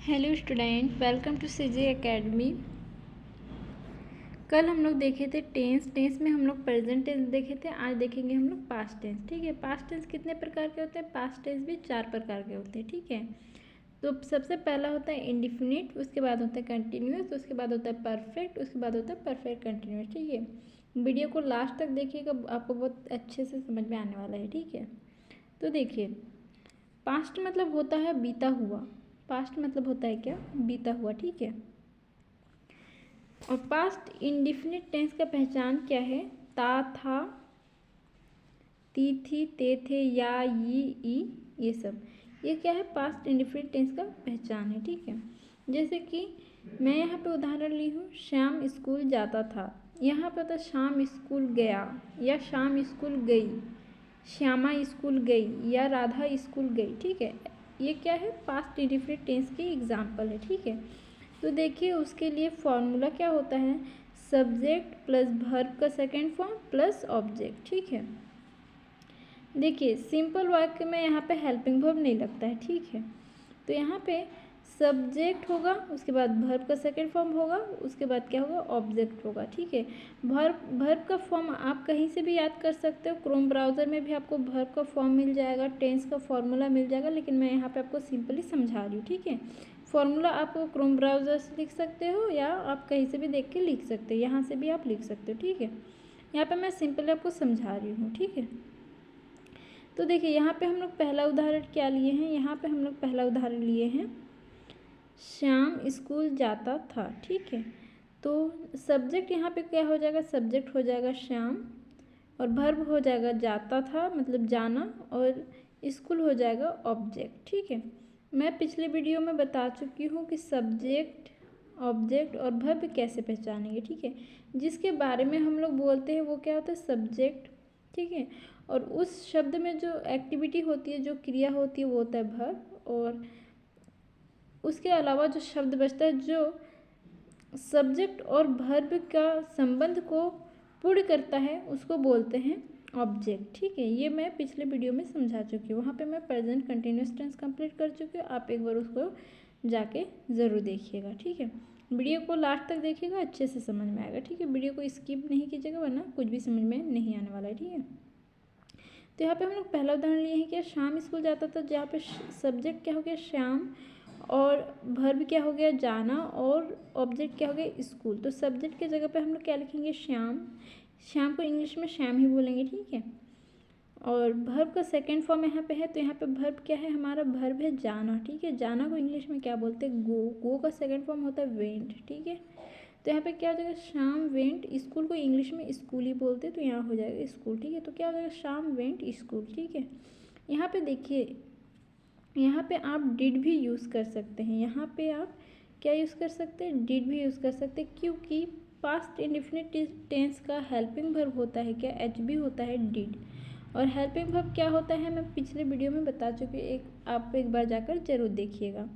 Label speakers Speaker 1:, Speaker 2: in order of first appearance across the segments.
Speaker 1: Hello student, welcome to CJ academy. कल हम लोग देखे थे टेंस में हम लोग प्रेजेंट टेंस देखे थे। आज देखेंगे हम लोग पास्ट टेंस। ठीक है, पास्ट टेंस कितने प्रकार के होते हैं? पास्ट टेंस भी 4 प्रकार के होते हैं। ठीक है, तो सबसे पहला होता है इंडिफिनिट, उसके बाद होता है कंटिन्यूस, उसके बाद होता है परफेक्ट, उसके बाद होता है परफेक्ट कंटिन्यूस। ठीक है, वीडियो को लास्ट तक देखिएगा, आपको बहुत अच्छे से समझ में आने वाला है। ठीक है, तो देखिए, पास्ट मतलब होता है बीता हुआ। पास्ट मतलब होता है क्या? बीता हुआ। ठीक है, और पास्ट इंडिफिनिट टेंस का पहचान क्या है? ता, था, ती, थी, ते, थे, या, ई, ये सब, ये क्या है? पास्ट इंडिफिनिट टेंस का पहचान है। ठीक है, जैसे कि मैं यहाँ पे उदाहरण ली हूँ, श्याम स्कूल जाता था। यहाँ पे होता है शाम स्कूल गया, या शाम स्कूल गई, श्यामा स्कूल गई, या राधा स्कूल गई। ठीक है, ये क्या है? पास्ट इंडिफिनिट टेंस की एग्जाम्पल है। ठीक है, तो देखिए उसके लिए फॉर्मूला क्या होता है? सब्जेक्ट प्लस वर्ब का सेकेंड फॉर्म प्लस ऑब्जेक्ट। ठीक है, देखिए सिंपल वाक्य में यहाँ पे हेल्पिंग वर्ब नहीं लगता है। ठीक है, तो यहाँ पे सब्जेक्ट होगा, उसके बाद वर्ब का सेकेंड फॉर्म होगा, उसके बाद क्या होगा? ऑब्जेक्ट होगा। ठीक है, वर्ब का फॉर्म आप कहीं से भी याद कर सकते हो। क्रोम ब्राउज़र में भी आपको वर्ब का फॉर्म मिल जाएगा, टेंस का फॉर्मूला मिल जाएगा, लेकिन मैं यहाँ पे आपको सिंपली समझा रही हूँ। ठीक है, फॉर्मूला आप क्रोम ब्राउज़र से लिख सकते हो, या आप कहीं से भी देख के लिख सकते हो, यहाँ से भी आप लिख सकते हो। ठीक है, यहाँ पर मैं सिंपली आपको समझा रही हूँ। ठीक है, तो देखिए यहाँ पे हम लोग पहला उदाहरण क्या लिए हैं? यहाँ पे हम लोग पहला उदाहरण लिए हैं, श्याम स्कूल जाता था। ठीक है, तो सब्जेक्ट यहाँ पे क्या हो जाएगा? सब्जेक्ट हो जाएगा श्याम, और वर्ब हो जाएगा जाता था मतलब जाना, और स्कूल हो जाएगा ऑब्जेक्ट। ठीक है, मैं पिछले वीडियो में बता चुकी हूँ कि सब्जेक्ट, ऑब्जेक्ट और वर्ब कैसे पहचानेंगे। ठीक है, जिसके बारे में हम लोग बोलते हैं वो क्या होता है? सब्जेक्ट। ठीक है, और उस शब्द में जो एक्टिविटी होती है, जो क्रिया होती है, वो होता है वर्ब, और उसके अलावा जो शब्द बचता है, जो सब्जेक्ट और वर्ब का संबंध को पूर्ण करता है, उसको बोलते हैं ऑब्जेक्ट। ठीक है, ये मैं पिछले वीडियो में समझा चुकी हूँ, वहाँ पे मैं प्रेजेंट कंटिन्यूस टेंस कंप्लीट कर चुकी हूँ। आप एक बार उसको जाके ज़रूर देखिएगा। ठीक है, वीडियो को लास्ट तक देखिएगा, अच्छे से समझ में आएगा। ठीक है, वीडियो को स्किप नहीं कीजिएगा, वरना कुछ भी समझ में नहीं आने वाला है। ठीक है, तो यहाँ पे हम लोग पहला उदाहरण लिए हैं, क्या? शाम स्कूल जाता था, जहाँ पे सब्जेक्ट क्या हो गया? श्याम, और वर्ब क्या हो गया? जाना, और ऑब्जेक्ट क्या हो गया? स्कूल। तो सब्जेक्ट की जगह पे हम लोग क्या लिखेंगे? श्याम। श्याम को इंग्लिश में श्याम ही बोलेंगे। ठीक है, और वर्ब का सेकेंड फॉर्म यहाँ पे है, तो यहाँ पे वर्ब क्या है? हमारा वर्ब है जाना। ठीक है, जाना को इंग्लिश में क्या बोलते हैं? गो। गो का सेकेंड फॉर्म होता है वेंट। ठीक है, तो यहाँ पे क्या हो जाएगा? शाम वेंट स्कूल को इंग्लिश में स्कूल ही बोलते हैं, तो यहाँ हो जाएगा स्कूल। ठीक है, तो क्या हो जाएगा? शाम वेंट स्कूल। ठीक है, यहाँ पे देखिए, यहाँ पे आप डिड भी यूज़ कर सकते हैं। यहाँ पे आप क्या यूज़ कर सकते हैं? डिड भी यूज़ कर सकते हैं, क्योंकि पास्ट इंडेफिनिट टेंस का हेल्पिंग वर्ब होता है क्या? एच बी होता है डिड। और हेल्पिंग वर्ब क्या होता है? मैं पिछले वीडियो में बता चुकी हूँ, आप एक बार जाकर जरूर देखिएगा,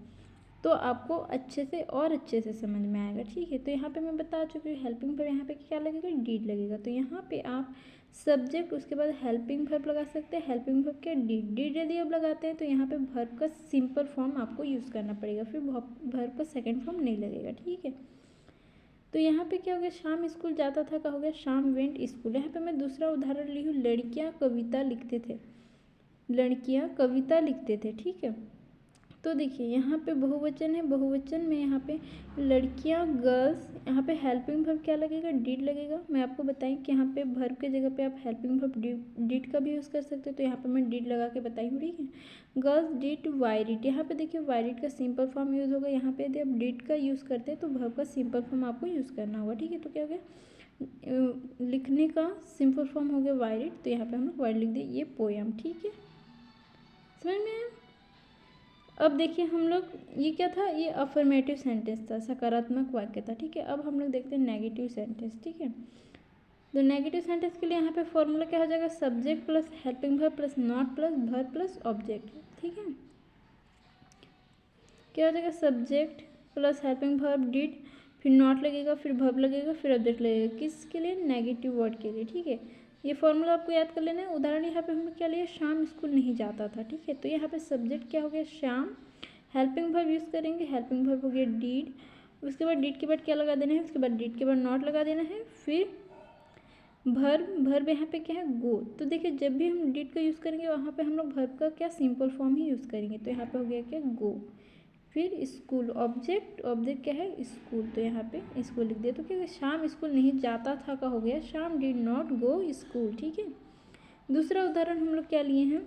Speaker 1: तो आपको अच्छे से और अच्छे से समझ में आएगा। ठीक है, तो यहाँ पे मैं बता चुकी हूँ हेल्पिंग वर्ब यहाँ पे क्या लगेगा? डीड लगेगा। तो यहाँ पे आप सब्जेक्ट, उसके बाद हेल्पिंग वर्ब लगा सकते हैं। हेल्पिंग वर्ब क्या? डीड। डीड यदि आप लगाते हैं तो यहाँ पे वर्ब का सिंपल फॉर्म आपको यूज़ करना पड़ेगा, फिर वर्ब का सेकेंड फॉर्म नहीं लगेगा। ठीक है, तो यहाँ पे क्या हो गया? शाम स्कूल जाता था का हो गया शाम वेंट स्कूल। यहाँ पे मैं दूसरा उदाहरण ली हूँ, लड़कियाँ कविता लिखते थे। लड़कियाँ कविता लिखते थे। ठीक है, तो देखिए यहाँ पे बहुवचन है, बहुवचन में यहाँ पे लड़कियाँ गर्ल्स, यहाँ पे हेल्पिंग वर्ब क्या लगेगा? डिड लगेगा। मैं आपको बताई कि यहाँ पे वर्ब के जगह पे आप हेल्पिंग वर्ब डिड का भी यूज़ कर सकते हो, तो यहाँ पे मैं डिड लगा के बताई हूँ। ठीक है, गर्ल्स डिड वाइरिट। यहाँ पे देखिए वाइरिट का सिंपल फॉर्म यूज़ होगा। यहाँ पे यदि आप डिड का यूज़ करते हैं तो वर्ब का सिंपल फॉर्म आपको यूज़ करना होगा। ठीक है, तो क्या हो गया? लिखने का सिंपल फॉर्म हो गया वाइरिट, तो यहाँ पे हम लोग वाइट लिख दिए, ये पोयम। ठीक है, समझ में आया? अब देखिए हम लोग, ये क्या था? ये अफर्मेटिव सेंटेंस था, सकारात्मक वाक्य था। ठीक है, अब हम लोग देखते हैं नेगेटिव सेंटेंस। ठीक है, तो नेगेटिव सेंटेंस के लिए यहाँ पे फॉर्मूला क्या हो जाएगा? Subject plus helping verb plus not plus verb plus object. ठीक है, क्या हो जाएगा? Subject plus helping verb did, फिर नॉट लगेगा, फिर वर्ब लगेगा, फिर ऑब्जेक्ट लगेगा। किसके लिए? नेगेटिव वर्ड के लिए। ठीक है, ये फॉर्मूला आपको याद कर लेना है। उदाहरण यहाँ पे हमने क्या लिया? शाम स्कूल नहीं जाता था। ठीक है, तो यहाँ पे सब्जेक्ट क्या हो गया? शाम, हेल्पिंग वर्ब यूज़ करेंगे, हेल्पिंग वर्ब हो गया डीड, उसके बाद डीड के बाद क्या लगा देना है, उसके बाद डीड के बाद नॉट लगा देना है, फिर वर्ब यहाँ पे क्या है गो। तो देखिए जब भी हम डिड का यूज़ करेंगे वहाँ पे हम लोग वर्ब का क्या सिंपल फॉर्म ही यूज़ करेंगे। तो यहाँ पे हो गया क्या गो। फिर स्कूल ऑब्जेक्ट क्या है स्कूल, तो यहाँ पे स्कूल लिख दिया। तो क्या शाम स्कूल नहीं जाता था का हो गया शाम डिड नॉट गो स्कूल। ठीक है। दूसरा उदाहरण हम लोग क्या लिए हैं,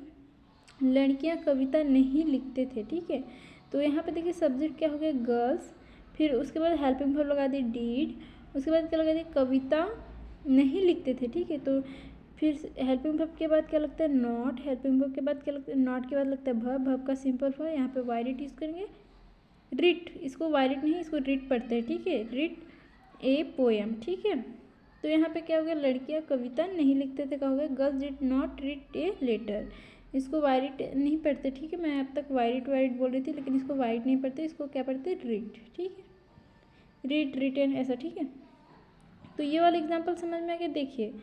Speaker 1: लड़कियाँ कविता नहीं लिखते थे। ठीक है। तो यहाँ पे देखिए सब्जेक्ट क्या हो गया गर्ल्स, फिर उसके बाद हेल्पिंग वर्ब लगा दी डीड, उसके बाद क्या लगा दी कविता नहीं लिखते थे। ठीक है। तो फिर हेल्पिंग वर्ब के बाद क्या लगता है नॉट, हेल्पिंग वर्ब के बाद क्या लगता है नॉट के बाद लगता है वर्ब का सिंपल फॉर्म। यहाँ पे वाई रिट यूज़ करेंगे, रिट, इसको वाई रिट नहीं इसको रिट पढ़ते हैं। ठीक है। Writ a poem. ठीक है। तो यहाँ पे क्या हो गया लड़कियाँ कविता नहीं लिखते थे, क्या हो गया girls did not write a letter. इसको वाई रिट नहीं पढ़ते। ठीक है। मैं अब तक वाई रिट बोल रही थी, लेकिन इसको वाई रिट नहीं पढ़ते, इसको क्या पढ़ते रिट। ठीक है। रिट रिटन ऐसा। ठीक है। तो ये वाला एग्जाम्पल समझ में आ गया। देखिए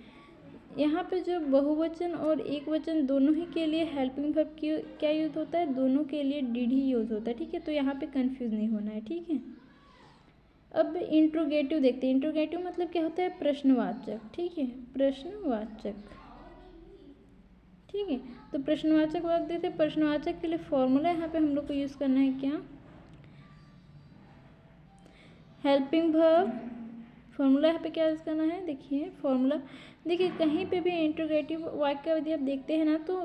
Speaker 1: यहाँ पे जो बहुवचन और एक वचन दोनों ही के लिए हेल्पिंग वर्ब की क्या यूज़ होता है, दोनों के लिए डिड ही यूज़ होता है। ठीक है। तो यहाँ पे कंफ्यूज नहीं होना है। ठीक है। अब इंट्रोगेटिव देखते हैं। इंट्रोगेटिव मतलब क्या होता है प्रश्नवाचक। ठीक है। प्रश्नवाचक। ठीक है। तो प्रश्नवाचक वाक्य देते हैं। प्रश्नवाचक के लिए फॉर्मूला यहाँ पे हम लोग को यूज़ करना है क्या, हेल्पिंग वर्ब। फॉर्मूला यहाँ पे क्या यूज़ करना है, देखिए फॉर्मूला, देखिए कहीं पे भी इंट्रोगेटिव वाक्य यदि आप देखते हैं ना तो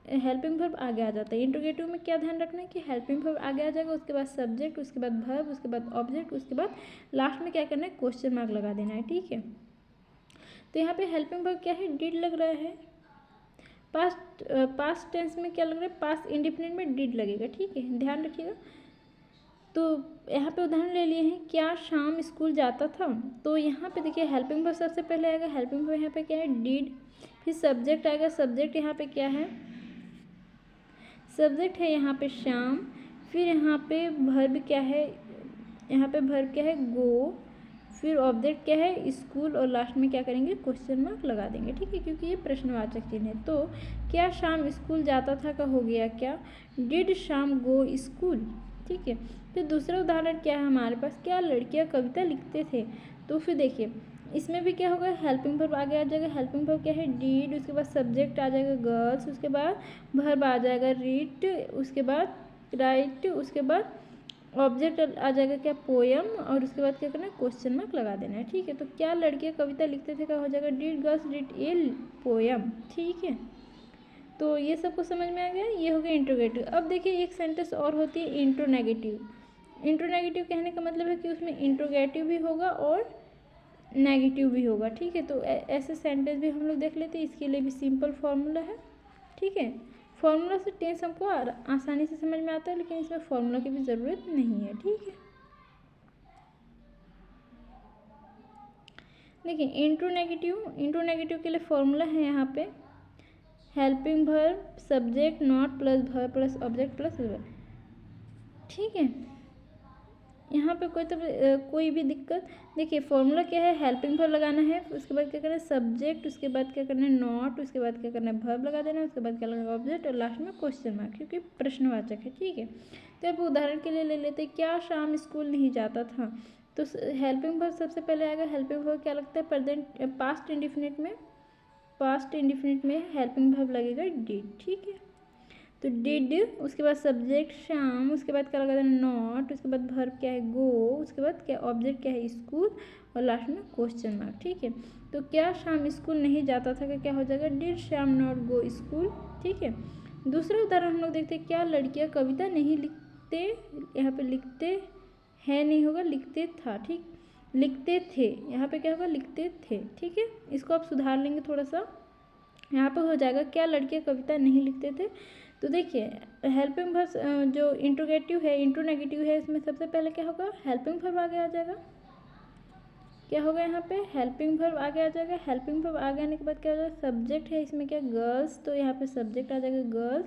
Speaker 1: हेल्पिंग वर्ब आगे आ जाता है। इंट्रोगेटिव में क्या ध्यान रखना है कि हेल्पिंग वर्ब आगे आ जाएगा, उसके बाद सब्जेक्ट, उसके बाद वर्ब, उसके बाद ऑब्जेक्ट, उसके बाद लास्ट में क्या करना है क्वेश्चन मार्क लगा देना है। ठीक है। तो यहाँ पे हेल्पिंग वर्ब क्या है डिड लग रहा है, पास्ट टेंस में क्या लग रहा है पास्ट इंडिफिनिट में डिड लगेगा। ठीक है। ध्यान रखिएगा। तो यहाँ पे उदाहरण ले लिए हैं, क्या शाम स्कूल जाता था। तो यहाँ पे देखिए हेल्पिंग वर्ब सबसे पहले आएगा, हेल्पिंग वर्ब यहाँ पे क्या है डिड, फिर सब्जेक्ट आएगा, सब्जेक्ट यहाँ पे क्या है सब्जेक्ट है यहाँ पे शाम, फिर यहाँ पे वर्ब क्या है, यहाँ पे वर्ब क्या है गो, फिर ऑब्जेक्ट क्या है स्कूल, और लास्ट में क्या करेंगे क्वेश्चन मार्क लगा देंगे। ठीक है। क्योंकि ये प्रश्नवाचक चिन्ह है। तो क्या शाम स्कूल जाता था का हो गया क्या डिड शाम गो स्कूल। ठीक है। फिर दूसरा उदाहरण क्या है हमारे पास, क्या लड़कियां कविता लिखते थे। तो फिर देखिए इसमें भी क्या होगा हेल्पिंग वर्ब आगे आ जाएगा, हेल्पिंग वर्ब क्या है डीड, उसके बाद सब्जेक्ट आ जाएगा गर्ल्स, उसके बाद वर्ब आ जाएगा रीड, उसके बाद राइट, उसके बाद ऑब्जेक्ट आ जाएगा क्या पोयम, और उसके बाद क्या करना है क्वेश्चन मार्क लगा देना है। ठीक है। तो क्या लड़कियां कविता लिखते थे का हो जाएगा did girls did a poem. ठीक है। तो ये सबको समझ में आ गया, ये हो गया इंट्रोगेटिव। अब देखिए एक सेंटेंस और होती है इंट्रोनेगेटिव। इंट्रोनेगेटिव कहने का मतलब है कि उसमें इंट्रोगेटिव भी होगा और नेगेटिव भी होगा। ठीक है। तो ऐसे सेंटेंस भी हम लोग देख लेते हैं, इसके लिए भी सिंपल फार्मूला है। ठीक है। फार्मूला से टेंस हमको आसानी से समझ में आता है, लेकिन इसमें फार्मूला की भी ज़रूरत नहीं है। ठीक है। देखिए इंट्रोनेगेटिव के लिए फॉर्मूला है यहाँ पे helping verb subject not plus verb plus object plus verb. ठीक है। यहाँ पे कोई भी दिक्कत, देखिए फॉर्मूला क्या है हेल्पिंग वर्ब लगाना है, उसके बाद क्या करना है सब्जेक्ट, उसके बाद क्या करना है नॉट, उसके बाद क्या करना है वर्ब लगा देना है, उसके बाद क्या लगेगा ऑब्जेक्ट, और लास्ट में क्वेश्चन मार्क, क्योंकि प्रश्नवाचक है। ठीक है। तो अब उदाहरण के लिए ले लेते हैं, क्या शाम स्कूल नहीं जाता था। तो हेल्पिंग वर्ब सबसे पहले आएगा, हेल्पिंग वर्ब क्या लगता है प्रेजेंट पास्ट इंडिफिनिट में हेल्पिंग वर्ब लगेगा डिड। ठीक है। तो डिड, उसके बाद सब्जेक्ट शाम, उसके बाद क्या लगा देना नॉट, उसके बाद वर्ब क्या है गो, उसके बाद क्या ऑब्जेक्ट क्या है स्कूल, और लास्ट में क्वेश्चन मार्क। ठीक है। तो क्या शाम स्कूल नहीं जाता था क्या हो जाएगा डिड शाम नॉट गो स्कूल। ठीक है। दूसरा उदाहरण हम लोग देखते हैं, क्या लड़कियां कविता नहीं लिखते, यहाँ पे लिखते हैं नहीं होगा लिखते था। ठीक, लिखते थे, यहाँ पे क्या होगा लिखते थे। ठीक है। इसको आप सुधार लेंगे थोड़ा सा, यहाँ पे हो जाएगा क्या लड़कियां कविता नहीं लिखते थे। तो देखिए हेल्पिंग वर्ब जो इंट्रोनेगेटिव है, इसमें सबसे पहले क्या होगा हेल्पिंग वर्ब आगे आ जाएगा, क्या होगा यहाँ पे हेल्पिंग वर्ब आगे आ जाएगा। हेल्पिंग वर्ब आगे आने के बाद क्या हो जाएगा सब्जेक्ट है इसमें क्या गर्ल्स, तो यहाँ पे सब्जेक्ट आ जाएगा गर्ल्स,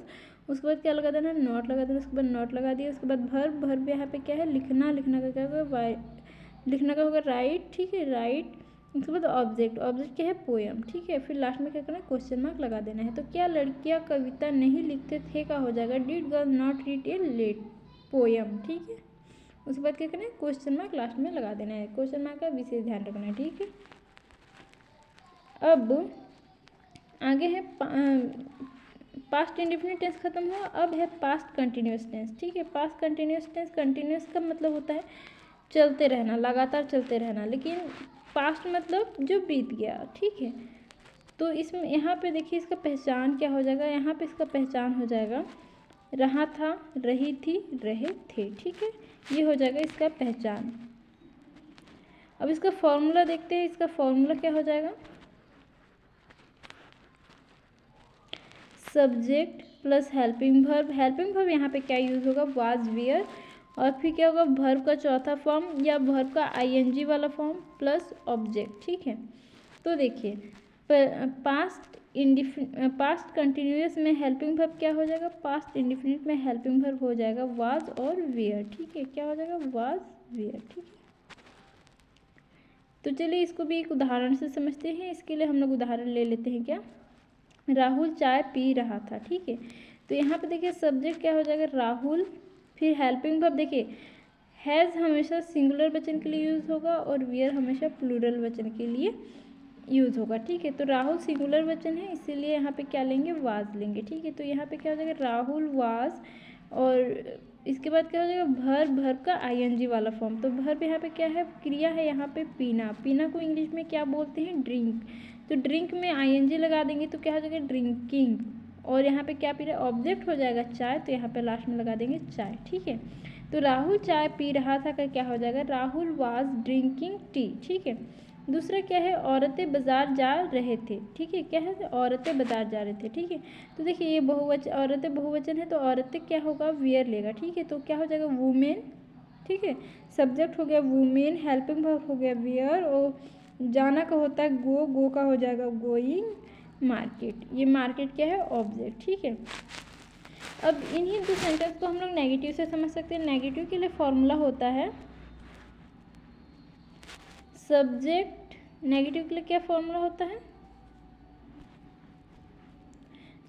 Speaker 1: उसके बाद क्या लगा देना नॉट लगा देना, उसके बाद नॉट लगा दिया, उसके बाद वर्ब यहाँ पे क्या है लिखना का क्या होगा लिखना का होगा राइट। ठीक है। राइट, उसके बाद ऑब्जेक्ट क्या है पोएम। ठीक है। फिर लास्ट में क्या करना है क्वेश्चन मार्क लगा देना है। तो क्या लड़कियां कविता नहीं लिखते थे का हो जाएगा did girl not read A poem, ठीक है। उसके बाद क्या करना है, क्वेश्चन मार्क लास्ट में लगा देना है, क्वेश्चन मार्क का विशेष ध्यान रखना है, ठीक है। अब आगे है पास्ट इंडेफिनिट टेंस खत्म हुआ, अब है पास्ट कंटिन्यूस टेंस, ठीक है। पास्ट कंटिन्यूस टेंस, कंटिन्यूस का मतलब होता है चलते रहना, लगातार चलते रहना, लेकिन पास्ट मतलब जो बीत गया, ठीक है। तो इसमें यहाँ पे देखिए इसका पहचान क्या हो जाएगा, यहाँ पे इसका पहचान हो जाएगा रहा था, रही थी, रहे थे, ठीक है। ये हो जाएगा इसका पहचान। अब इसका फॉर्मूला देखते हैं, इसका फॉर्मूला क्या हो जाएगा, subject plus helping verb. Helping verb यहाँ पे क्या यूज़ होगा, वाज, वेयर, और फिर क्या होगा, वर्ब का चौथा फॉर्म या वर्ब का आईएनजी वाला फॉर्म प्लस ऑब्जेक्ट, ठीक है। तो देखिए पास्ट कंटिन्यूअस में हेल्पिंग वर्ब क्या हो जाएगा, पास्ट इंडेफिनिट में हेल्पिंग वर्ब हो जाएगा वाज और वेयर, ठीक है। क्या हो जाएगा, वाज, वेयर, ठीक है। तो चलिए इसको भी एक उदाहरण से समझते हैं। इसके लिए हम लोग उदाहरण ले लेते हैं, क्या, राहुल चाय पी रहा था, ठीक है। तो यहाँ पे देखिए सब्जेक्ट क्या हो जाएगा, राहुल, फिर हेल्पिंग वर्ब देखिए हैज़ हमेशा सिंगुलर वचन के लिए यूज़ होगा और वियर हमेशा प्लूरल वचन के लिए यूज़ होगा, ठीक है। तो राहुल सिंगुलर वचन है, इसीलिए यहाँ पे क्या लेंगे, वाज लेंगे, ठीक है। तो यहाँ पे क्या हो जाएगा, राहुल वाज, और इसके बाद क्या हो जाएगा, भर्ब का आईएनजी वाला फॉर्म। तो भर्ब यहाँ पे क्या है, क्रिया है यहाँ पे पीना, पीना को इंग्लिश में क्या बोलते हैं, ड्रिंक। तो ड्रिंक में आईएनजी लगा देंगे तो क्या हो जाएगा, ड्रिंकिंग, और यहाँ पे क्या पी रहा है, ऑब्जेक्ट हो जाएगा चाय, तो यहाँ पे लास्ट में लगा देंगे चाय, ठीक है। तो राहुल चाय पी रहा था का क्या हो जाएगा, राहुल वाज ड्रिंकिंग टी, ठीक है। दूसरा क्या है, औरतें बाजार जा रहे थे, ठीक है। क्या है, औरतें बाजार जा रहे थे, ठीक है। तो देखिए ये बहुवचन, औरतें बहुवचन है तो औरतें क्या होगा, वियर लेगा, ठीक है। तो क्या हो जाएगा, वुमेन, ठीक है। सब्जेक्ट हो गया वुमेन, हेल्पिंग वर्ब हो गया वियर, और जाना का होता है गो, गो का हो जाएगा गोइंग मार्केट। ये मार्केट क्या है, ऑब्जेक्ट, ठीक है। अब इन्हीं दो सेंटेंस को हम लोग नेगेटिव से समझ सकते हैं। नेगेटिव के लिए फॉर्मूला होता है सब्जेक्ट, नेगेटिव के लिए क्या फॉर्मूला होता है,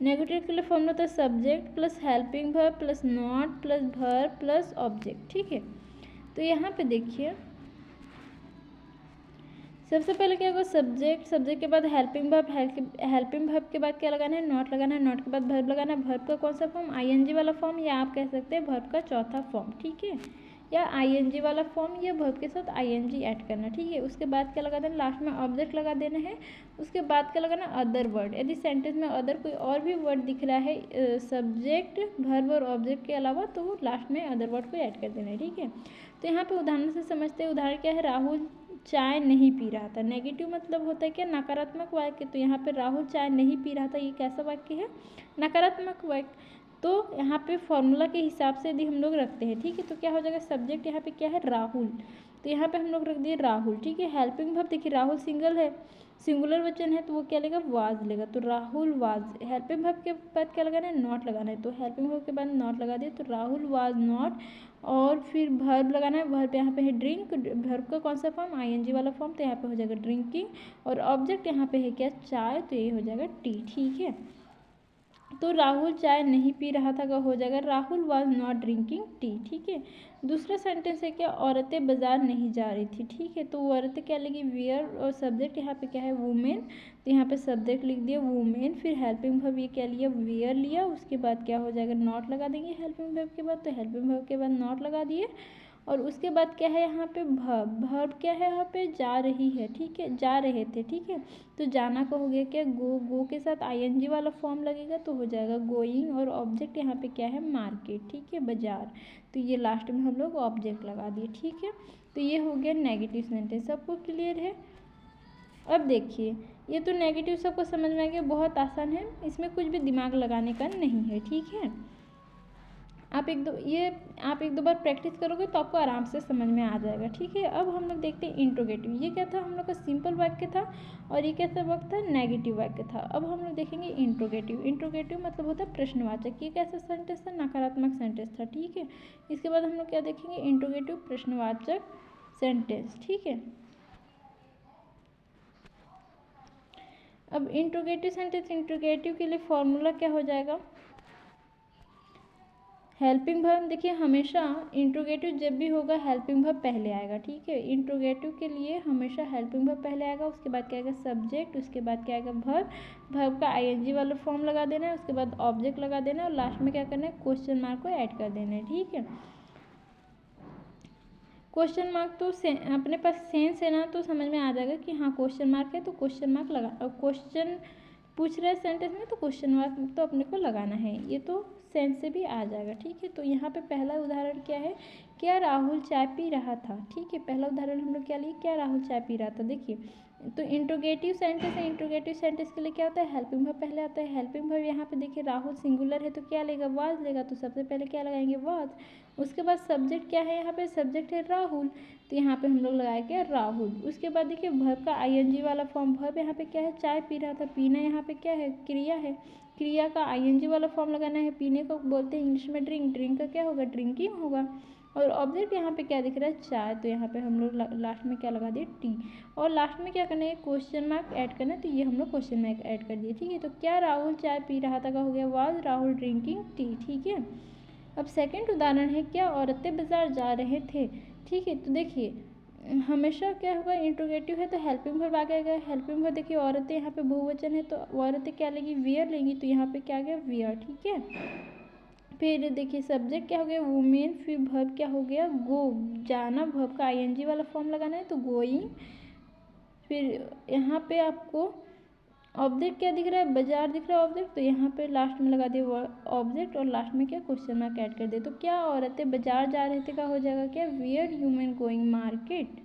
Speaker 1: नेगेटिव के लिए फॉर्मूला होता है subject plus helping verb plus not plus verb plus object, ठीक है। तो यहाँ पे देखिए सबसे पहले क्या होगा, सब्जेक्ट, सब्जेक्ट के बाद हेल्पिंग वर्ब, हेल्पिंग वर्ब के बाद क्या लगाना है, नॉट लगाना है, नॉट के बाद वर्ब लगाना है, वर्ब का कौन सा फॉर्म, आईएनजी वाला फॉर्म, या आप कह सकते हैं वर्ब का चौथा फॉर्म, ठीक है, या आईएनजी वाला फॉर्म या वर्ब के साथ आईएनजी ऐड करना, ठीक है। उसके बाद क्या लगा देना, लास्ट में ऑब्जेक्ट लगा देना है। उसके बाद क्या लगाना, अदर वर्ड, यदि सेंटेंस में अदर कोई और भी वर्ड दिख रहा है सब्जेक्ट, वर्ब और ऑब्जेक्ट के अलावा, तो लास्ट में अदर वर्ड को ऐड कर देना है, ठीक है। तो यहाँ पे उदाहरण से समझते हैं। उदाहरण क्या है, राहुल चाय नहीं पी रहा था। नेगेटिव मतलब होता है क्या, नकारात्मक वाक्य। तो यहाँ पे राहुल चाय नहीं पी रहा था, ये कैसा वाक्य है, नकारात्मक वाक्य। तो यहाँ पे फॉर्मूला के हिसाब से यदि हम लोग रखते हैं, ठीक है, तो क्या हो जाएगा, सब्जेक्ट यहाँ पे क्या है, राहुल, तो यहाँ पे हम लोग रख दिए राहुल, ठीक है। हेल्पिंग वर्ब देखिए राहुल सिंगल है, सिंगुलर वचन है, तो वो क्या लेगा, वाज लेगा, तो राहुल वाज। हेल्पिंग वर्ब के बाद क्या लगाना है, नॉट लगाना है, तो हेल्पिंग वर्ब के बाद नॉट लगा दिया, तो राहुल वाज नॉट, और फिर वर्ब लगाना है, वर्ब यहाँ पे है ड्रिंक, वर्ब का कौन सा फॉर्म, आईएनजी वाला फॉर्म, तो यहाँ पे हो जाएगा ड्रिंकिंग, और ऑब्जेक्ट यहाँ पे है क्या, चाय, तो ये हो जाएगा टी, ठीक है। तो राहुल चाय नहीं पी रहा था का हो जाएगा, Rahul was not drinking tea, ठीक है। दूसरा सेंटेंस है क्या, औरतें बाजार नहीं जा रही थी, ठीक है। तो औरतें क्या लेगी, वियर, और सब्जेक्ट यहाँ पे क्या है, वुमेन, तो यहाँ पे सब्जेक्ट लिख दिया वुमेन, फिर हेल्पिंग वर्ब ये क्या लिया, वियर लिया। उसके बाद क्या हो जाएगा, नॉट लगा देंगे हेल्पिंग वर्ब के बाद, तो हेल्पिंग वर्ब के बाद नॉट लगा दिए। और उसके बाद क्या है, यहाँ पे वर्ब, वर्ब क्या है, यहाँ पे जा रही है, ठीक है, जा रहे थे, ठीक है। तो जाना का हो गया क्या, गो, गो के साथ आईएनजी वाला फॉर्म लगेगा, तो हो जाएगा गोइंग, और ऑब्जेक्ट यहाँ पे क्या है, मार्केट, ठीक है, बाजार। तो ये लास्ट में हम लोग ऑब्जेक्ट लगा दिए, ठीक है। तो ये हो गया नेगेटिव सेंटेंस, सबको क्लियर है। अब देखिए ये तो नेगेटिव सबको समझ में आ गया, बहुत आसान है, इसमें कुछ भी दिमाग लगाने का नहीं है, ठीक है। आप एक दो बार प्रैक्टिस करोगे तो आपको आराम से समझ में आ जाएगा, ठीक है। अब हम लोग देखते हैं इंट्रोगेटिव। ये क्या था, हम लोग का सिंपल वाक्य था, और ये कैसा वाक्य था, नेगेटिव वाक्य था। अब हम लोग देखेंगे इंट्रोगेटिव। इंट्रोगेटिव मतलब होता है प्रश्नवाचक। ये कैसा सेंटेंस था, नकारात्मक सेंटेंस था, ठीक है। इसके बाद हम लोग क्या देखेंगे, इंट्रोगेटिव प्रश्नवाचक सेंटेंस, ठीक है। अब इंट्रोगेटिव सेंटेंस, इंट्रोगेटिव के लिए फॉर्मूला क्या हो जाएगा, हेल्पिंग वर्ब देखिए हमेशा इंट्रोगेटिव जब भी होगा हेल्पिंग वर्ब पहले आएगा, ठीक है। इंट्रोगेटिव के लिए हमेशा हेल्पिंग वर्ब पहले आएगा, उसके बाद क्या आएगा सब्जेक्ट, उसके बाद क्या आएगा वर्ब, वर्ब का आईएनजी वाला फॉर्म लगा देना है, उसके बाद ऑब्जेक्ट लगा देना है और लास्ट में क्या करना है क्वेश्चन मार्क को ऐड कर देना है, ठीक है। क्वेश्चन मार्क तो अपने पास सेंस है ना, तो समझ में आ जाएगा कि हाँ क्वेश्चन मार्क है तो क्वेश्चन मार्क लगा, और क्वेश्चन पूछ रहे हैं सेंटेंस में तो क्वेश्चन मार्क तो अपने को लगाना है, ये तो सेंस से भी आ जाएगा, ठीक है। तो यहाँ पे पहला उदाहरण क्या है, क्या राहुल चाय पी रहा था, ठीक है। पहला उदाहरण हम लोग क्या लिए, क्या राहुल चाय पी रहा था। देखिए तो इंट्रोगेटिव सेंटेंस है, इंट्रोगेटिव सेंटेंस के लिए क्या होता है हेल्पिंग वर्ब पहले आता है। हेल्पिंग वर्ब यहाँ पे देखिए राहुल सिंगुलर है तो क्या लेगा वाज लेगा, तो सबसे पहले क्या लगाएंगे वाज। उसके बाद सब्जेक्ट क्या है, यहाँ पे सब्जेक्ट है राहुल, तो यहाँ पे हम लोग लगाएंगे राहुल। उसके बाद देखिए वर्ब का आईएनजी वाला फॉर्म, वर्ब यहाँ पे क्या है चाय पी रहा था, पीना यहाँ पे क्या है क्रिया है, क्रिया का आईएनजी वाला फॉर्म लगाना है। पीने को बोलते हैं इंग्लिश में ड्रिंक, ड्रिंक का क्या होगा ड्रिंकिंग होगा। और ऑब्जेक्ट यहाँ पे क्या दिख रहा है चाय, तो यहाँ पे हम लोग लास्ट में क्या लगा दिए टी, और लास्ट में क्या करना है क्वेश्चन मार्क ऐड करना है, तो ये हम लोग क्वेश्चन मार्क ऐड कर दिए, ठीक है। तो क्या राहुल चाय पी रहा था का हो गया वाज राहुल ड्रिंकिंग टी, ठीक है। अब सेकंड उदाहरण है क्या औरतें बाजार जा रहे थे, ठीक है। तो देखिए हमेशा क्या होगा इंट्रोगेटिव है तो हेल्पिंग वर्ब आ गया, हेल्पिंग वर्ब देखिए औरतें यहाँ पे बहुवचन है तो औरतें क्या लेंगी वियर लेंगी, तो यहाँ पे क्या आ गया वियर, ठीक है। फिर देखिए सब्जेक्ट क्या हो गया वुमेन, फिर वर्ब क्या हो गया गो, जाना, वर्ब का आईएनजी वाला फॉर्म लगाना है तो गोइंग। फिर यहाँ पे आपको ऑब्जेक्ट क्या दिख रहा है बाजार दिख रहा है ऑब्जेक्ट, तो यहाँ पे लास्ट में लगा दिए ऑब्जेक्ट और लास्ट में क्या क्वेश्चन मार्क ऐड कर दे, तो क्या औरतें बाजार जा रहे थे का हो जाएगा क्या वेयर ह्यूमन गोइंग मार्केट,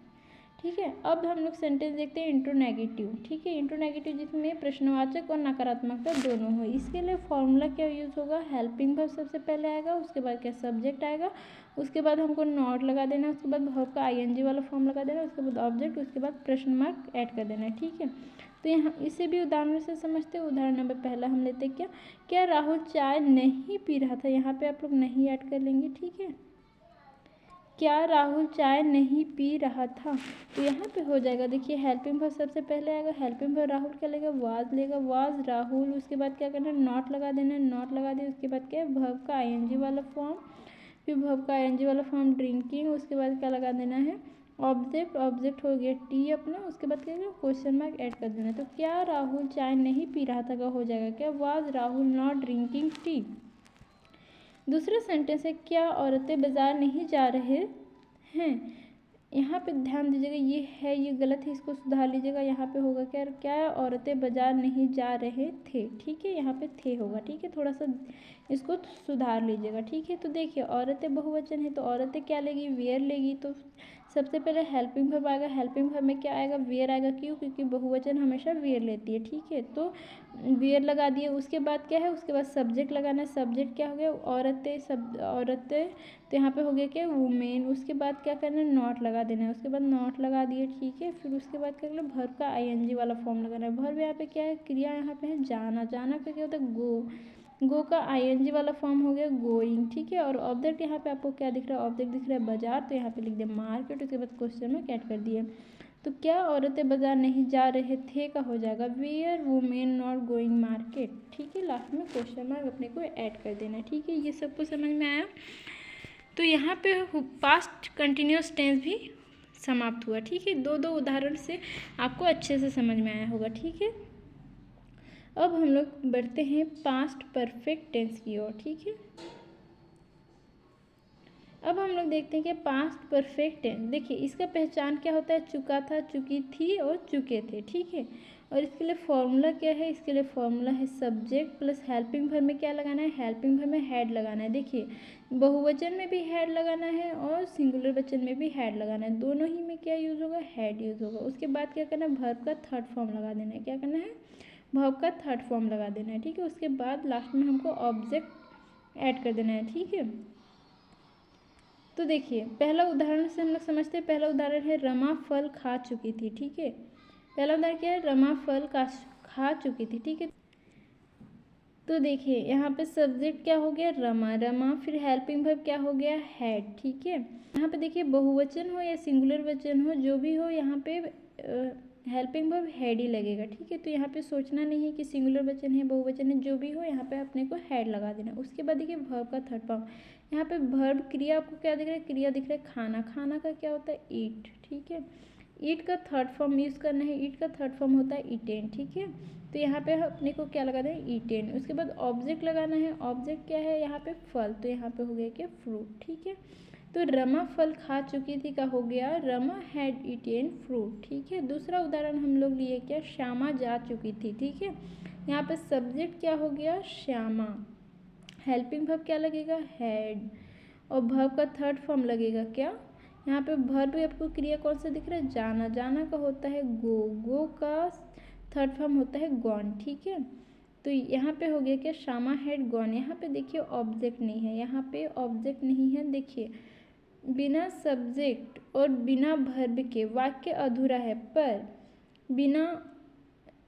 Speaker 1: ठीक है। अब हम लोग सेंटेंस देखते हैं इंट्रोनेगेटिव, ठीक है। इंट्रोनेगेटिव जिसमें प्रश्नवाचक और नकारात्मकता दोनों हो, इसके लिए फॉर्मूला क्या यूज़ होगा हेल्पिंग वर्ब सबसे पहले आएगा, उसके बाद क्या सब्जेक्ट आएगा, उसके बाद हमको नॉट लगा देना है, उसके बाद वर्ब का आईएनजी वाला फॉर्म लगा देना है, उसके बाद ऑब्जेक्ट, उसके बाद प्रश्न मार्क ऐड कर देना है, ठीक है। तो यहाँ इसे भी उदाहरण से समझते हैं। उदाहरण नंबर पहला हम लेते हैं क्या राहुल चाय नहीं पी रहा था, यहाँ पे आप लोग नहीं ऐड कर लेंगे, ठीक है। क्या राहुल चाय नहीं पी रहा था, तो यहाँ पे हो जाएगा देखिए हेल्पिंग वर्ब सबसे पहले आएगा, हेल्पिंग वर्ब राहुल क्या लेगा वाज लेगा, वाज राहुल, उसके बाद क्या करना है नॉट लगा देना है, नॉट लगा दिया, उसके बाद क्या है वर्ब का आईएनजी वाला फॉर्म, फिर वर्ब का आईएनजी वाला फॉर्म ड्रिंकिंग, उसके बाद क्या लगा देना है ऑब्जेक्ट, ऑब्जेक्ट हो गया टी अपना, उसके बाद क्या क्वेश्चन मार्क ऐड कर देना है। तो क्या राहुल चाय नहीं पी रहा था का हो जाएगा क्या was Rahul not drinking tea. दूसरा सेंटेंस है क्या औरतें बाजार नहीं जा रहे हैं, यहाँ पे ध्यान दीजिएगा ये है ये गलत है, इसको सुधार लीजिएगा। यहाँ पे होगा क्या औरतें बाजार नहीं जा रहे थे, ठीक है, यहाँ पे थे होगा, ठीक है। थोड़ा सा इसको सुधार लीजिएगा, ठीक है। तो देखिए औरतें बहुवचन है तो औरतें क्या लेगी वेयर लेगी, तो सबसे पहले हेल्पिंग वर्ब आएगा, हेल्पिंग वर्ब में क्या आएगा वेयर आएगा, क्यों क्योंकि बहुवचन हमेशा वेयर लेती है, ठीक है। तो वेयर लगा दिए, उसके बाद क्या है उसके बाद सब्जेक्ट लगाना है, सब्जेक्ट क्या हो गया औरतें, सब औरतें, तो यहाँ पे हो गया क्या वुमेन, उसके बाद क्या करना है नॉट लगा देना है, उसके बाद नॉट लगा दिए, ठीक है। फिर उसके बाद क्या करना वर्ब का आईएनजी वाला फॉर्म लगाना है, वर्ब यहाँ पे क्या है क्रिया यहाँ पे है जाना, जाना का क्या होता है गो, गो का आईएनजी वाला फॉर्म हो गया गोइंग, ठीक है। और ऑब्जेक्ट यहाँ पे आपको क्या दिख रहा है ऑब्जेक्ट दिख रहा है बाजार, तो यहाँ पे लिख दिया मार्केट, उसके बाद क्वेश्चन में ऐड कर दिया। तो क्या औरतें बाजार नहीं जा रहे थे का हो जाएगा where women not going market, ठीक है। लास्ट में क्वेश्चन मार्क अपने को ऐड कर देना, ठीक है। ये सबको समझ में आया। तो यहाँ पे पास्ट कंटिन्यूस टेंस भी समाप्त हुआ, ठीक है। दो उदाहरण से आपको अच्छे से समझ में आया होगा, ठीक है। अब हम लोग बढ़ते हैं पास्ट परफेक्ट टेंस की ओर, ठीक है। अब हम लोग देखते हैं कि पास्ट परफेक्ट टेंस, देखिए इसका पहचान क्या होता है चुका था, चुकी थी और चुके थे, ठीक है। और इसके लिए फॉर्मूला क्या है, इसके लिए फॉर्मूला है सब्जेक्ट प्लस हेल्पिंग वर्ब में क्या लगाना है हेल्पिंग वर्ब में हैड लगाना है। देखिए बहुवचन में भी हैड लगाना है और सिंगुलर वचन में भी हैड लगाना है, दोनों ही में क्या यूज़ होगा हैड यूज़ होगा। उसके बाद क्या करना है वर्ब का थर्ड फॉर्म लगा देना है, क्या करना है वर्ब का थर्ड फॉर्म लगा देना है, ठीक है। उसके बाद लास्ट में हमको ऑब्जेक्ट ऐड कर देना है, ठीक है। तो देखिए पहला उदाहरण से हम लोग समझते हैं, पहला उदाहरण है रमा फल खा चुकी थी, ठीक है। पहला उदाहरण क्या है रमा फल खा चुकी थी, ठीक है। तो देखिए यहाँ पे सब्जेक्ट क्या हो गया रमा, रमा, फिर हेल्पिंग वर्ब क्या हो गया हैड, ठीक है। यहाँ पे देखिए बहुवचन हो या सिंगुलर वचन हो जो भी हो, यहाँ पे हेल्पिंग वर्ब हैड ही लगेगा, ठीक है। तो यहाँ पे सोचना नहीं है कि सिंगुलर वचन है बहुवचन है, जो भी हो यहाँ पे अपने को हैड लगा देना। उसके बाद देखिए वर्ब का थर्ड फॉर्म, यहाँ पे वर्ब क्रिया आपको क्या दिख रहा है, क्रिया दिख रहा है खाना, खाना का क्या होता है ईट, ठीक है। ईट का थर्ड फॉर्म यूज़ करना है, ईट का थर्ड फॉर्म होता है ईटेन, ठीक है। तो यहाँ पे अपने को क्या लगाना है ईटेन। उसके बाद ऑब्जेक्ट लगाना है, ऑब्जेक्ट क्या है यहाँ पे फल, तो यहाँ पे हो गया क्या फ्रूट, ठीक है। तो रमा फल खा चुकी थी का हो गया रमा हैड ईटेन फ्रूट, ठीक है। दूसरा उदाहरण हम लोग लिए क्या, श्यामा जा चुकी थी, ठीक है। यहाँ पे सब्जेक्ट क्या हो गया श्यामा, हेल्पिंग वर्ब क्या लगेगा हैड, और वर्ब का थर्ड फॉर्म लगेगा क्या, यहाँ पे वर्ब भी आपको क्रिया कौन सा दिख रहा है जाना, जाना का होता है गो, गो का थर्ड फॉर्म होता है गॉन, ठीक है। तो यहाँ पे हो गया क्या श्यामा हैड गॉन। यहाँ पे देखिए ऑब्जेक्ट नहीं है, यहाँ पे ऑब्जेक्ट नहीं है, देखिए बिना सब्जेक्ट और बिना वर्ब के वाक्य अधूरा है, पर बिना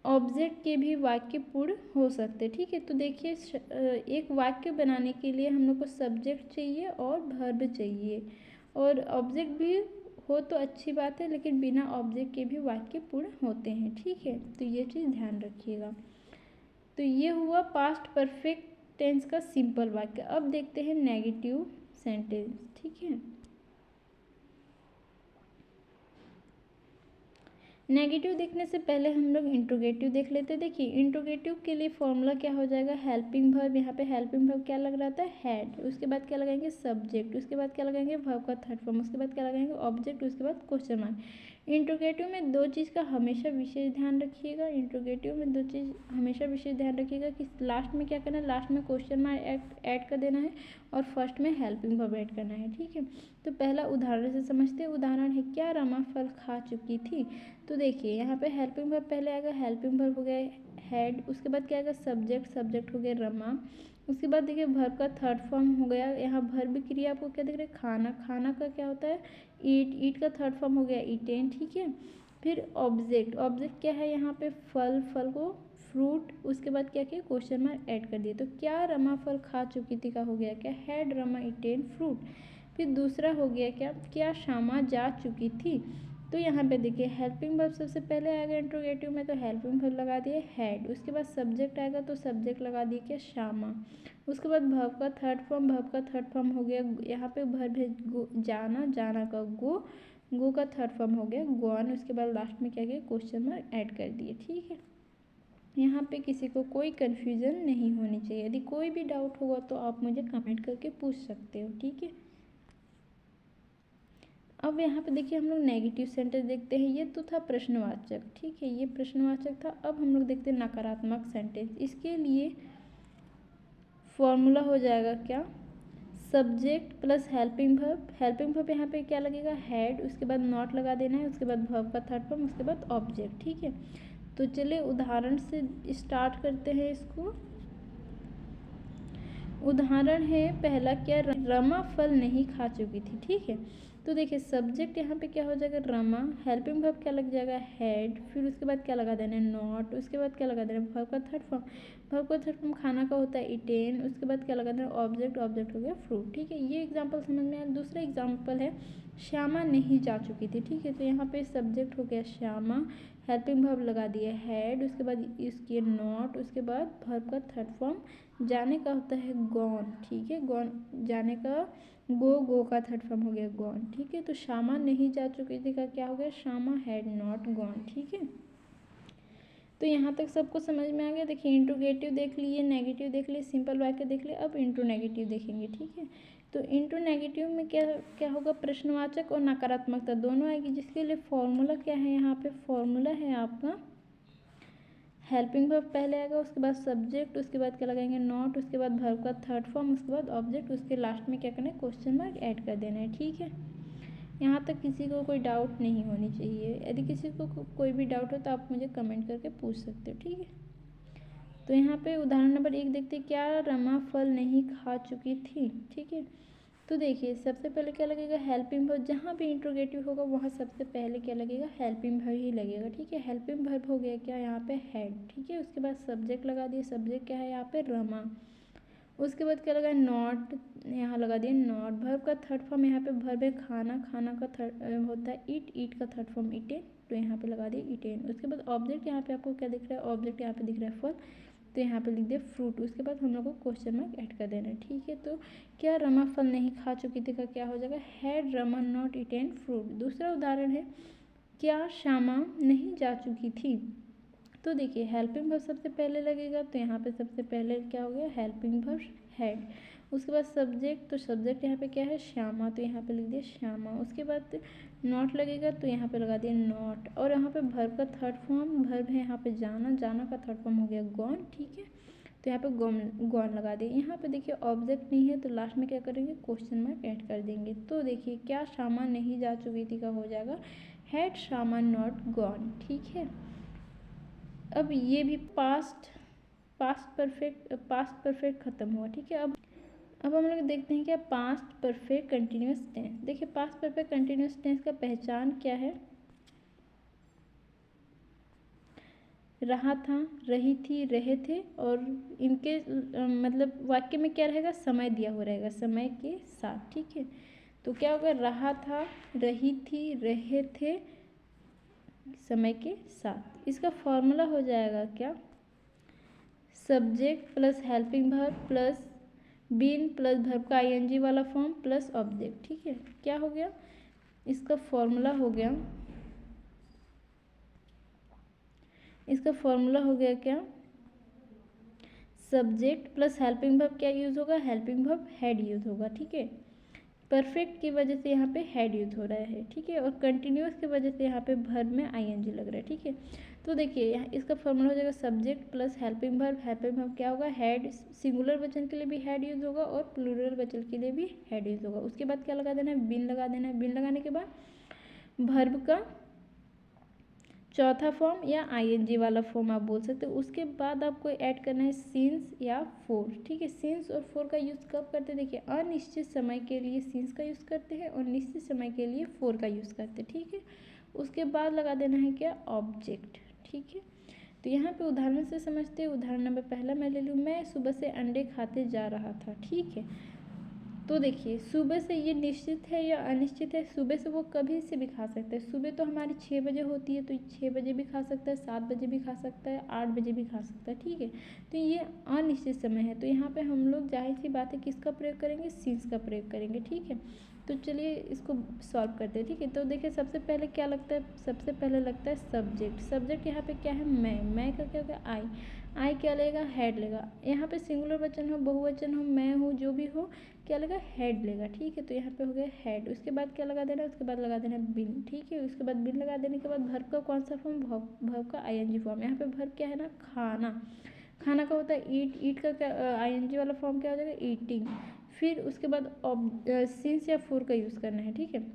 Speaker 1: ऑब्जेक्ट के भी वाक्य पूर्ण हो सकते, ठीक है। तो देखिए एक वाक्य बनाने के लिए हम लोग को सब्जेक्ट चाहिए और वर्ब चाहिए, और ऑब्जेक्ट भी हो तो अच्छी बात है, लेकिन बिना ऑब्जेक्ट के भी वाक्य पूर्ण होते हैं, ठीक है। तो ये चीज़ ध्यान रखिएगा। तो ये हुआ पास्ट परफेक्ट टेंस का सिंपल वाक्य। अब देखते हैं नेगेटिव सेंटेंस, ठीक है। नेगेटिव देखने से पहले हम लोग इंट्रोगेटिव देख लेते हैं। देखिए इंट्रोगेटिव के लिए फॉर्मूला क्या हो जाएगा, हेल्पिंग वर्ब, यहाँ पे हेल्पिंग वर्ब क्या लग रहा था हैड, उसके बाद क्या लगाएंगे सब्जेक्ट, उसके बाद क्या लगाएंगे वर्ब का थर्ड फॉर्म, उसके बाद क्या लगाएंगे ऑब्जेक्ट, उसके बाद क्वेश्चन मार्क। इंट्रोगेटिव में दो चीज़ का हमेशा विशेष ध्यान रखिएगा, इंट्रोगेटिव में दो चीज़ हमेशा विशेष ध्यान रखिएगा कि लास्ट में क्या करना है, लास्ट में क्वेश्चन मार्क ऐड कर देना है और फर्स्ट में हेल्पिंग वर्ब ऐड करना है, ठीक है। तो पहला उदाहरण से समझते हैं। उदाहरण है क्या रमा फल खा चुकी थी। तो देखिए यहाँ पे हेल्पिंग वर्ब पहले आएगा, हेल्पिंग वर्ब हो गया हैड, उसके बाद क्या आएगा सब्जेक्ट, सब्जेक्ट हो गया रमा, उसके बाद देखिए वर्ब का थर्ड फॉर्म हो गया, यहाँ वर्ब क्रिया आपको क्या दिख रहा है खाना, खाना का क्या होता है ईट, ईट का थर्ड फॉर्म हो गया ईटेन, ठीक है। फिर ऑब्जेक्ट, ऑब्जेक्ट क्या है यहाँ पे फल, फल को फ्रूट, उसके बाद क्या किया क्वेश्चन मार्क ऐड कर दिए। तो क्या रमा फल खा चुकी थी का हो गया क्या हैड रमा ईटेन फ्रूट। फिर दूसरा हो गया क्या, क्या श्यामा जा चुकी थी। तो यहाँ पे देखिए हेल्पिंग वर्ब सबसे पहले आएगा इंट्रोगेटिव में, तो हेल्पिंग वर्ब लगा दिए हैड, उसके बाद सब्जेक्ट आएगा तो सब्जेक्ट लगा दिए क्या श्यामा, उसके बाद वर्ब का थर्ड फॉर्म, वर्ब का थर्ड फॉर्म हो गया यहाँ पे वर्ब है जाना, जाना का गो, गो का थर्ड फॉर्म हो गया गॉन, उसके बाद लास्ट में क्या किया क्वेश्चन मार्क ऐड कर दिए, ठीक है। यहाँ पे किसी को कोई कन्फ्यूज़न नहीं होनी चाहिए, यदि कोई भी डाउट होगा तो आप मुझे कमेंट करके पूछ सकते हो, ठीक है। अब यहाँ पे देखिए हम लोग नेगेटिव सेंटेंस देखते हैं, ये तो था प्रश्नवाचक, ठीक है, ये प्रश्नवाचक था। अब हम लोग देखते हैं नकारात्मक सेंटेंस। इसके लिए फॉर्मूला हो जाएगा क्या, subject plus helping verb, helping verb यहाँ पे क्या लगेगा हैड, उसके बाद नॉट लगा देना है, उसके बाद वर्ब का थर्ड फॉर्म, उसके बाद ऑब्जेक्ट, ठीक है। तो चलिए उदाहरण से स्टार्ट करते हैं इसको। उदाहरण है पहला क्या, रमा फल नहीं खा चुकी थी, ठीक है। तो देखिए सब्जेक्ट यहाँ पे क्या हो जाएगा रमा, हेल्पिंग वर्ब क्या लग जाएगा हैड, फिर उसके बाद क्या लगा देना है नॉट, उसके बाद क्या लगा देना है वर्ब का थर्ड फॉर्म, वर्ब का थर्ड फॉर्म खाना का होता है इटेन, उसके बाद क्या लगा देना है ऑब्जेक्ट, ऑब्जेक्ट हो गया फ्रूट, ठीक है। ये एग्जाम्पल समझ में आया। दूसरा एग्जाम्पल है श्यामा नहीं जा चुकी थी, ठीक है। तो यहाँ पे सब्जेक्ट हो गया श्यामा, हेल्पिंग वर्ब लगा दिया हैड, उसके बाद इसकी नॉट, उसके बाद वर्ब का थर्ड फॉर्म जाने का होता है गॉन, ठीक है, गॉन जाने का गो, गो का थर्ड फॉर्म हो गया गॉन, ठीक है। तो श्यामा नहीं जा चुकी थी का क्या हो गया श्यामा हैड नॉट गॉन, ठीक है। तो यहाँ तक सबको समझ में आ गया। देखिए इंट्रोगेटिव देख लिए, नेगेटिव देख लिए, सिंपल वाक्य देख लिए, अब इंट्रो नेगेटिव देखेंगे, ठीक है। तो इंट्रो नेगेटिव में क्या क्या होगा, प्रश्नवाचक और नकारात्मकता दोनों आएगी, जिसके लिए फॉर्मूला क्या है, यहाँ पे फॉर्मूला है आपका हेल्पिंग वर्ब पहले आएगा, उसके बाद सब्जेक्ट, उसके बाद क्या लगाएंगे नॉट, उसके बाद वर्ब का थर्ड फॉर्म, उसके बाद ऑब्जेक्ट, उसके लास्ट में क्या करना है क्वेश्चन मार्क ऐड कर देना है, ठीक है। यहाँ तक किसी को कोई डाउट नहीं होनी चाहिए। यदि किसी को कोई भी डाउट हो तो आप मुझे कमेंट करके पूछ सकते हो, ठीक है। तो यहाँ पे उदाहरण नंबर 1 देखते हैं, क्या रमा फल नहीं खा चुकी थी, ठीक है। तो देखिए सबसे पहले क्या लगेगा हेल्पिंग वर्ब, जहाँ भी इंट्रोगेटिव होगा वहाँ सबसे पहले क्या लगेगा हेल्पिंग वर्ब ही लगेगा, ठीक है। हेल्पिंग वर्ब हो गया क्या यहाँ पे हैड, ठीक है। उसके बाद सब्जेक्ट लगा दिए, सब्जेक्ट क्या है यहाँ पे रमा, उसके बाद क्या लगा नॉट, यहाँ लगा दिए नॉट। वर्ब का थर्ड फॉर्म यहाँ पे वर्ब है खाना, खाना का थर्ड होता है ईट, ईट का थर्ड फॉर्म ईटेन, तो यहाँ पे लगा दिए ईटेन। उसके बाद ऑब्जेक्ट यहाँ पे आपको क्या दिख रहा है, ऑब्जेक्ट यहाँ पे दिख रहा है फल, तो यहाँ पे लिख दिया फ्रूट। उसके बाद हम लोग को क्वेश्चन मार्क ऐड कर देना है, ठीक है। तो क्या रमा फल नहीं खा चुकी थी का क्या हो जाएगा, had Rama not eaten fruit. दूसरा उदाहरण है, क्या श्यामा नहीं जा चुकी थी। तो देखिए हेल्पिंग वर्ब सबसे पहले लगेगा, तो यहाँ पे सबसे पहले क्या हो गया, हेल्पिंग वर्ब हैड। उसके बाद सब्जेक्ट, तो सब्जेक्ट यहाँ पे क्या है, श्यामा, तो यहाँ पे लिख दिया श्यामा। उसके बाद नॉट लगेगा, तो यहाँ पे लगा दिया नॉट। और यहाँ पे वर्ब का थर्ड फॉर्म वर्ब है यहाँ पे जाना, जाना का थर्ड फॉर्म हो गया गॉन, ठीक है। तो यहाँ पे गॉन लगा दिए। यहाँ पे देखिए ऑब्जेक्ट नहीं है, तो लास्ट में क्या करेंगे, क्वेश्चन मार्क ऐड कर देंगे। तो देखिए क्या श्यामा नहीं जा चुकी थी का हो जाएगा, हैड श्यामा नॉट गॉन, ठीक है। अब ये भी पास्ट परफेक्ट खत्म हुआ, ठीक है। अब हम लोग देखते हैं क्या, पास्ट परफेक्ट कंटिन्यूस टेंस। देखिए पास्ट परफेक्ट कंटिन्यूस टेंस का पहचान क्या है, रहा था, रही थी, रहे थे, और इनके मतलब वाक्य में क्या रहेगा, समय दिया हुआ रहेगा समय के साथ, ठीक है। तो क्या होगा, रहा था, रही थी, रहे थे, समय के साथ। इसका फॉर्मूला हो जाएगा क्या, subject plus helping verb plus been plus verb का आईएनजी वाला फॉर्म प्लस ऑब्जेक्ट, ठीक है। क्या हो गया, इसका फॉर्मूला हो गया, इसका फॉर्मूला हो गया क्या, सब्जेक्ट प्लस हेल्पिंग वर्ब क्या यूज़ होगा, हेल्पिंग वर्ब हैड यूज़ होगा, ठीक है। परफेक्ट की वजह से यहाँ पे हैड यूज हो रहा है, ठीक है। और कंटिन्यूस की वजह से यहाँ पे वर्ब में आईएनजी लग रहा है, ठीक है। तो देखिए यहाँ इसका फॉर्मूला हो जाएगा सब्जेक्ट प्लस हेल्पिंग वर्ब क्या होगा, हैड, सिंगुलर वचन के लिए भी हैड यूज होगा और प्लूरल वचन के लिए भी हैड यूज होगा। उसके बाद क्या लगा देना है, बिन लगा देना है। बिन लगाने के बाद वर्ब का चौथा फॉर्म या आईएनजी वाला फॉर्म आप बोल सकते हो। उसके बाद आपको ऐड करना है सिंस या फोर, ठीक है। सिंस और फोर का यूज़ कब करते हैं, देखिए अनिश्चित समय के लिए सिंस का यूज़ करते हैं और निश्चित समय के लिए फोर का यूज़ करते हैं, ठीक है। उसके बाद लगा देना है क्या, ऑब्जेक्ट, ठीक है। तो यहाँ पे उदाहरण से समझते हैं। उदाहरण नंबर पहला मैं ले लूँ, मैं सुबह से अंडे खाते जा रहा था, ठीक है। तो देखिए सुबह से ये निश्चित है या अनिश्चित है, सुबह से वो कभी से भी खा सकता है। सुबह तो हमारी 6 बजे होती है, तो 6 बजे भी खा सकता है, 7 बजे भी खा सकता है, 8 बजे भी खा सकता है, ठीक है। तो ये अनिश्चित समय है, तो यहाँ पे हम लोग जाहिर सी बात है किसका प्रयोग करेंगे, सिंस का प्रयोग करेंगे, ठीक है। तो चलिए इसको सॉल्व करते हैं, ठीक है। तो देखिए सबसे पहले क्या लगता है, सबसे पहले लगता है सब्जेक्ट। सब्जेक्ट यहाँ पे क्या है, मैं का क्या होगा, आई क्या लेगा, हेड लेगा। यहाँ पे सिंगुलर वचन हो, बहुवचन हो, मैं हूँ, जो भी हो, क्या लेगा, हेड लेगा, ठीक है। तो यहाँ पे हो गया हेड। उसके बाद क्या लगा देना है, उसके बाद लगा देना है बिन, ठीक है। उसके बाद बिन लगा देने के बाद वर्ब का कौन सा फॉर्म, वर्ब का आईएनजी फॉर्म। यहाँ पे वर्ब क्या है ना, खाना, खाना का होता है ईट, ईट का क्या आईएनजी वाला फॉर्म क्या हो जाएगा, ईटिंग। फिर उसके बाद सिंस या फोर का यूज़ करना है, ठीक है।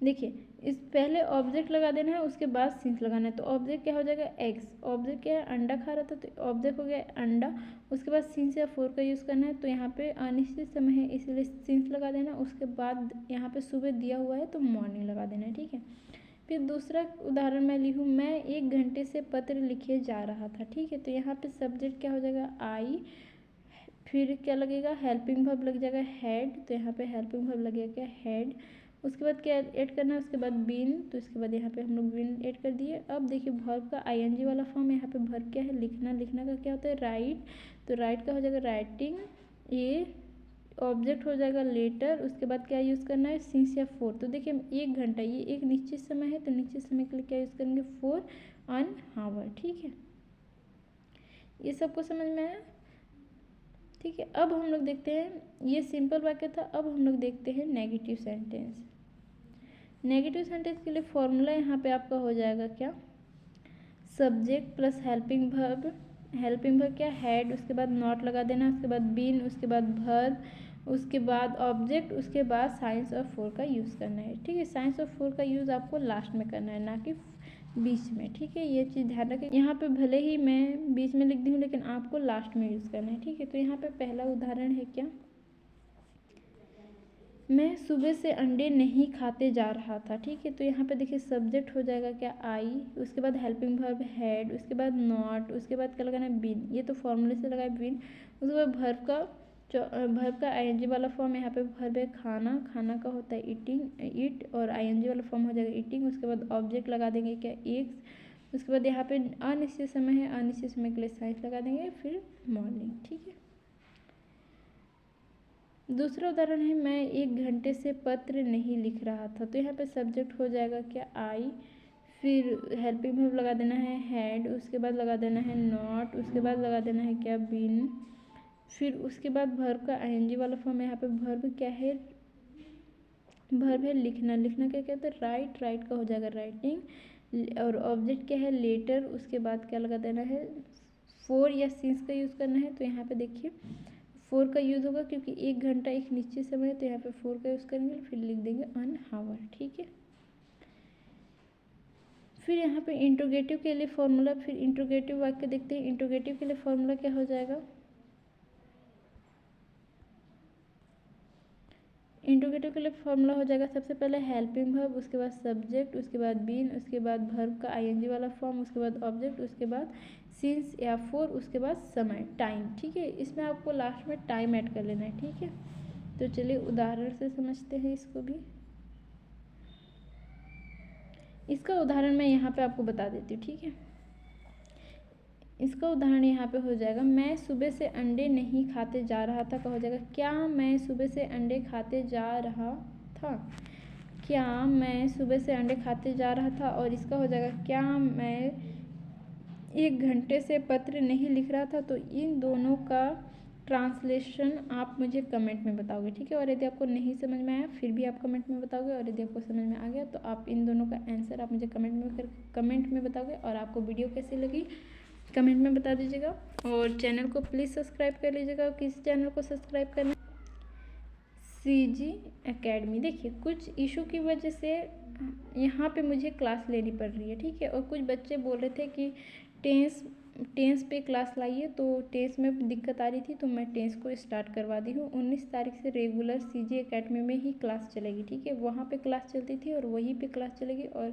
Speaker 1: देखिए इस पहले ऑब्जेक्ट लगा देना है, उसके बाद सिंस लगाना है। तो ऑब्जेक्ट क्या हो जाएगा, एग्स। ऑब्जेक्ट क्या है, अंडा खा रहा था, तो ऑब्जेक्ट हो गया अंडा। उसके बाद सिंस या फोर का यूज़ करना है, तो यहाँ पे अनिश्चित समय है इसलिए सिंस लगा देना। उसके बाद यहाँ पे सुबह दिया हुआ है तो मॉर्निंग लगा देना है, ठीक है। फिर दूसरा उदाहरण मैं लिखूँ, मैं 1 घंटे से पत्र लिखे जा रहा था, ठीक है। तो यहाँ पे सब्जेक्ट क्या हो जाएगा, आई। फिर क्या लगेगा, हेल्पिंग वर्ब लग जाएगा हेड, तो यहाँ पे हेल्पिंग वर्ब लगेगा क्या, हेड। उसके बाद क्या ऐड करना है, उसके बाद बिन, तो इसके बाद यहाँ पे हम लोग बिन ऐड कर दिए। अब देखिए वर्ब का आईएनजी वाला फॉर्म, यहाँ पे वर्ब क्या है, लिखना, लिखना का क्या होता है, राइट। तो राइट का हो जाएगा राइटिंग, ये ऑब्जेक्ट हो जाएगा लेटर। उसके बाद क्या यूज़ करना है, सिंस या फोर। तो देखिए 1 घंटा ये एक निश्चित समय है, तो निश्चित समय के लिए क्या यूज़ करेंगे, फोर ऑन हावर, ठीक है। ये सबको समझ में आया, ठीक है। अब हम लोग देखते हैं, ये सिंपल वाक्य था। अब हम लोग देखते हैं नेगेटिव सेंटेंस। नेगेटिव सेंटेंस के लिए फॉर्मूला यहाँ पे आपका हो जाएगा क्या, subject plus helping verb. Helping verb क्या, हैड। उसके बाद नॉट लगा देना, उसके बाद बीन, उसके बाद वर्ब, उसके बाद ऑब्जेक्ट, उसके बाद साइंस और फोर का यूज़ करना है, ठीक है। साइंस और फोर का यूज़ आपको लास्ट में करना है, ना कि बीच में, ठीक है। ये चीज़ ध्यान रखें। यहाँ पे भले ही मैं बीच में लिख दी हूँ, लेकिन आपको लास्ट में यूज़ करना है, ठीक है। तो यहाँ पे पहला उदाहरण है क्या, मैं सुबह से अंडे नहीं खाते जा रहा था, ठीक है। तो यहाँ पे देखिए सब्जेक्ट हो जाएगा क्या, आई। उसके बाद हेल्पिंग वर्ब हैड, उसके बाद नॉट, उसके बाद क्या लगाना है, बिन। ये तो फॉर्मूले से लगा है बिन। उसके बाद भर्ब का आईएनजी वाला फॉर्म, यहाँ पे भर्ब है खाना, खाना का होता है ईटिंग, ईट, और आईएनजी वाला फॉर्म हो जाएगा ईटिंग। उसके बाद ऑब्जेक्ट लगा देंगे क्या, एग्स। उसके बाद यहाँ पे अनिश्चित समय है, अनिश्चित समय के लिए साइंस लगा देंगे, फिर मॉर्निंग। ठीक है, दूसरा उदाहरण है, मैं 1 घंटे से पत्र नहीं लिख रहा था। तो यहाँ पे सब्जेक्ट हो जाएगा क्या, आई, फिर हेल्पिंग वर्ब लगा देना है हैड, उसके बाद लगा देना है नॉट, उसके बाद लगा देना है क्या, बीन, फिर उसके बाद भर्ब का आईएनजी वाला फॉर्म। यहाँ पे भर्ब क्या है, भर्ब है लिखना, लिखना क्या कहते हैं, राइट, राइट का हो जाएगा राइटिंग, और ऑब्जेक्ट क्या है, लेटर। उसके बाद क्या लगा देना है, फोर या सिंस का यूज़ करना है। तो यहाँ पे देखिए फोर का यूज़ होगा क्योंकि 1 घंटा एक निश्चित समय है, तो यहाँ पे फोर का यूज़ करेंगे, फिर लिख देंगे अन हावर। ठीक है, फिर यहाँ पे इंट्रोगेटिव के लिए फॉर्मूला, फिर इंट्रोगेटिव वाक्य देखते हैं। इंट्रोगेटिव के लिए फॉर्मूला क्या हो जाएगा, इंट्रोगेटिव के लिए फॉर्मूला हो जाएगा सबसे पहले हेल्पिंग वर्ब, उसके बाद सब्जेक्ट, उसके बाद बीन, उसके बाद भर्ब का आईएनजी वाला फॉर्म, उसके बाद ऑब्जेक्ट, उसके बाद सिंस या फोर, उसके बाद समय, टाइम। ठीक है, इसमें आपको लास्ट में टाइम ऐड कर लेना है। ठीक है, तो चलिए उदाहरण से समझते हैं इसको भी। इसका उदाहरण मैं यहाँ पे आपको बता देती हूँ। ठीक है, इसका उदाहरण यहाँ पे हो जाएगा, मैं सुबह से अंडे नहीं खाते जा रहा था का हो जाएगा, क्या मैं सुबह से अंडे खाते जा रहा था, क्या मैं सुबह से अंडे खाते जा रहा था। और इसका हो जाएगा, क्या मैं 1 घंटे से पत्र नहीं लिख रहा था। तो इन दोनों का ट्रांसलेशन आप मुझे कमेंट में बताओगे। ठीक है, और यदि आपको नहीं समझ में आया फिर भी आप कमेंट में बताओगे, और यदि आपको समझ में आ गया तो आप इन दोनों का आंसर आप मुझे कमेंट में बताओगे। और आपको वीडियो कैसी लगी कमेंट में बता दीजिएगा, और चैनल को प्लीज़ सब्सक्राइब कर लीजिएगा। किस चैनल को सब्सक्राइब करना, सीजी एकेडमी। देखिए कुछ इशू की वजह से यहाँ पे मुझे क्लास लेनी पड़ रही है। ठीक है, और कुछ बच्चे बोल रहे थे कि टेंस पे क्लास लाइए, तो टेंस में दिक्कत आ रही थी, तो मैं टेंस को स्टार्ट करवा दी हूँ। 19 तारीख से रेगुलर सीजी एकेडमी में ही क्लास चलेगी। ठीक है, वहाँ पे क्लास चलती थी और वहीं पे क्लास चलेगी। और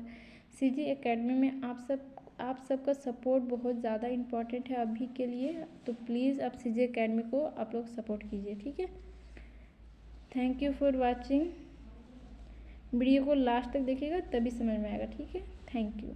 Speaker 1: सीजी एकेडमी में आप सबका सपोर्ट बहुत ज़्यादा इम्पॉर्टेंट है अभी के लिए, तो प्लीज़ आप सीजी एकेडमी को आप लोग सपोर्ट कीजिए। ठीक है, thank you for watching. Video को लास्ट तक देखिएगा तभी समझ में आएगा। ठीक है, थैंक यू।